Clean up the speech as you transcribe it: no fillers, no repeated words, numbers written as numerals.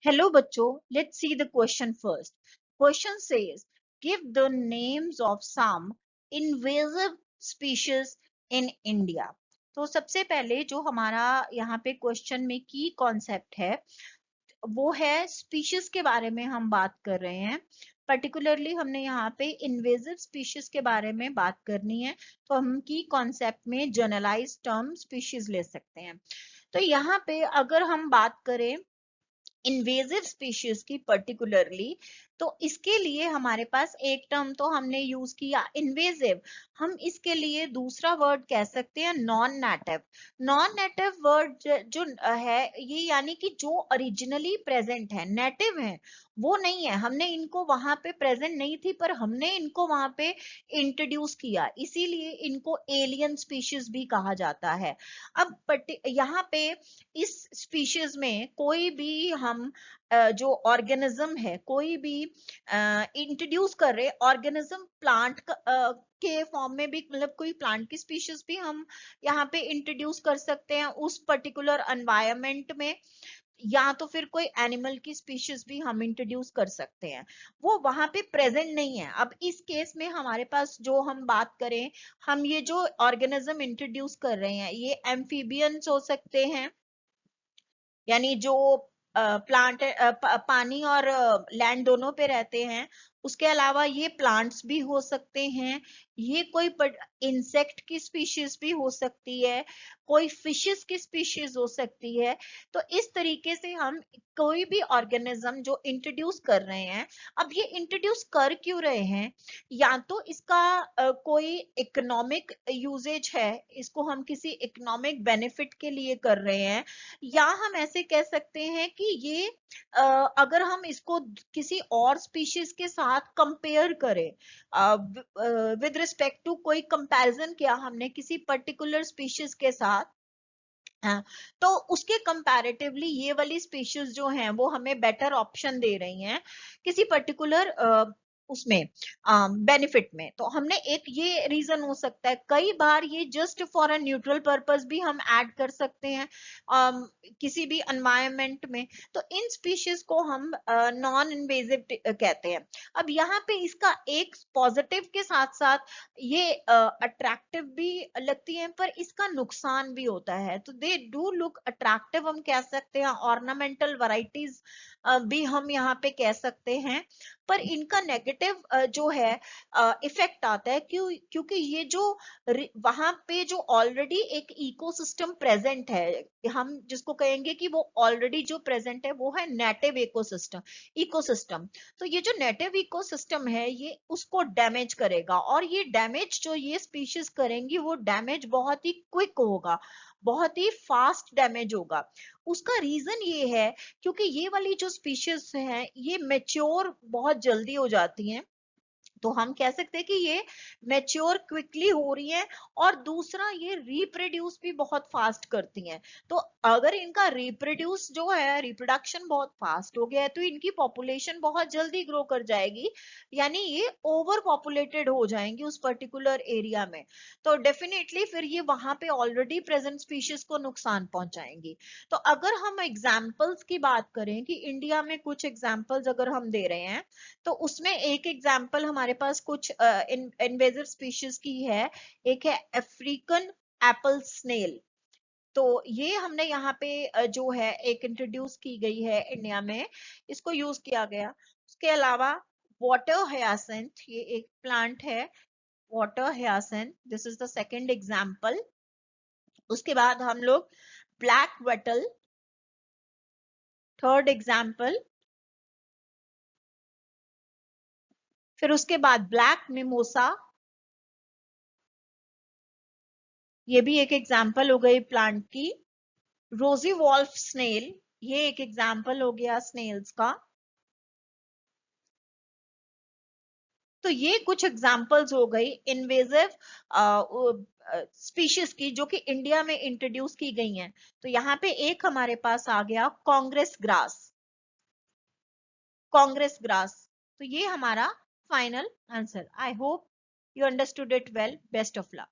Hello बच्चों, let's see the question first. Question says, give the names of some invasive species in India. तो सबसे पहले जो हमारा यहाँ पे क्वेश्चन में की कॉन्सेप्ट है वो है स्पीशीज के बारे में हम बात कर रहे हैं। पर्टिकुलरली हमने यहाँ पे इन्वेजिव स्पीशीज के बारे में बात करनी है, तो हम की कॉन्सेप्ट में जनरलाइज टर्म स्पीशीज ले सकते हैं। तो यहाँ पे अगर हम बात करें इन्वेजिव स्पीशीज की पर्टिकुलरली, तो इसके लिए हमारे पास एक टर्म तो हमने यूज किया इन्वेजिव। हम इसके लिए दूसरा वर्ड कह सकते हैं non native. Non native word जो है ये यानी कि जो ओरिजिनली प्रेजेंट है, नेटिव है वो नहीं है, हमने इनको वहां पे प्रेजेंट नहीं थी पर हमने इनको वहां पे इंट्रोड्यूस किया, इसीलिए इनको एलियन स्पीशीज भी कहा जाता है। अब यहाँ पे इस स्पीशीज में कोई भी हम जो ऑर्गेनिज्म है, कोई भी इंट्रोड्यूस कर रहे ऑर्गेनिज्म प्लांट के फॉर्म में भी, मतलब कोई प्लांट की स्पीशीज भी हम यहाँ पे इंट्रोड्यूस कर सकते हैं उस पर्टिकुलर एनवायरमेंट में, या तो फिर कोई एनिमल की स्पीशीज भी हम इंट्रोड्यूस कर सकते हैं, वो वहां पे प्रेजेंट नहीं है। अब इस केस में हमारे पास जो हम बात करें, हम ये जो ऑर्गेनिज्म इंट्रोड्यूस कर रहे हैं ये एम्फीबियंस हो सकते हैं, यानी जो प्लांट पानी और लैंड दोनों पे रहते हैं। उसके अलावा ये प्लांट्स भी हो सकते हैं, ये कोई इंसेक्ट की स्पीशीज भी हो सकती है, कोई फिशेस की स्पीशीज हो सकती है। तो इस तरीके से हम कोई भी ऑर्गेनिज्म जो इंट्रोड्यूस कर रहे हैं, अब ये इंट्रोड्यूस कर क्यों रहे हैं, या तो इसका कोई इकोनॉमिक यूजेज है, इसको हम किसी इकोनॉमिक बेनिफिट के लिए कर रहे हैं, या हम ऐसे कह सकते हैं कि ये अगर हम इसको किसी और स्पीशीज के साथ कंपेयर करें, विद रिस्पेक्ट टू कोई कंपैरिजन किया हमने किसी पर्टिकुलर स्पीशीज के साथ, हाँ, तो उसके कंपैरेटिवली ये वाली स्पीशीज जो हैं वो हमें बेटर ऑप्शन दे रही हैं किसी पर्टिकुलर उसमें बेनिफिट में। तो हमने एक ये रीजन हो सकता है, कई बार ये just for a neutral purpose भी हम ऐड कर सकते हैं किसी भी एनवायरनमेंट में। तो इन स्पीशीज को हम नॉन इन्वेजिव कहते हैं। अब यहाँ पे इसका एक पॉजिटिव के साथ साथ ये अट्रैक्टिव भी लगती है, पर इसका नुकसान भी होता है। तो दे डू लुक अट्रैक्टिव हम कह सकते हैं, ऑर्नामेंटल वैरायटीज भी हम यहाँ पे कह सकते हैं, पर इनका नेगेटिव जो है इफेक्ट आता है, क्योंकि ये जो वहां पे जो ऑलरेडी एक इकोसिस्टम प्रेजेंट है, हम जिसको कहेंगे कि वो ऑलरेडी जो प्रेजेंट है वो है नेटिव इकोसिस्टम। इकोसिस्टम तो ये जो नेटिव इकोसिस्टम है ये उसको डैमेज करेगा, और ये डैमेज जो ये स्पीशीज करेंगी वो डैमेज बहुत ही क्विक होगा, बहुत ही फास्ट डैमेज होगा। उसका रीजन ये है क्योंकि ये वाली जो स्पीशीज हैं ये मेच्योर बहुत जल्दी हो जाती हैं, तो हम कह सकते हैं कि ये मैच्योर क्विकली हो रही है, और दूसरा ये रिप्रोड्यूस भी बहुत फास्ट करती हैं। तो अगर इनका रिप्रोड्यूस जो है, रिप्रोडक्शन बहुत फास्ट हो गया है, तो इनकी पॉपुलेशन बहुत जल्दी ग्रो कर जाएगी, यानी ये ओवर पॉपुलेटेड हो जाएंगी उस पर्टिकुलर एरिया में। तो डेफिनेटली फिर ये वहां पे ऑलरेडी प्रेजेंट स्पीशीज को नुकसान पहुंचाएंगी। तो अगर हम एग्जाम्पल्स की बात करें कि इंडिया में कुछ एग्जाम्पल्स अगर हम दे रहे हैं, तो उसमें एक एग्जाम्पल हमारे पास कुछ इन्वेजिव स्पीशीज की है। एक है अफ्रीकन एप्पल स्नेल। तो ये हमने यहाँ पे जो है एक इंट्रोड्यूस की गई है इंडिया में, इसको यूज किया गया। उसके अलावा वाटर हयासिंथ, ये एक प्लांट है, water hyacinth, this is the second example. उसके बाद हम लोग ब्लैक वेटल, थर्ड एग्जाम्पल। फिर उसके बाद ब्लैक मिमोसा, ये भी एक एग्जाम्पल हो गई प्लांट की। रोजी वॉल्फ स्नेल, ये एक एग्जाम्पल हो गया स्नेल्स का। तो ये कुछ एग्जाम्पल्स हो गई इन्वेजिव स्पीशीज की जो कि इंडिया में इंट्रोड्यूस की गई हैं। तो यहाँ पे एक हमारे पास आ गया कांग्रेस ग्रास, कांग्रेस ग्रास। तो ये हमारा final answer. I hope you understood it well. Best of luck.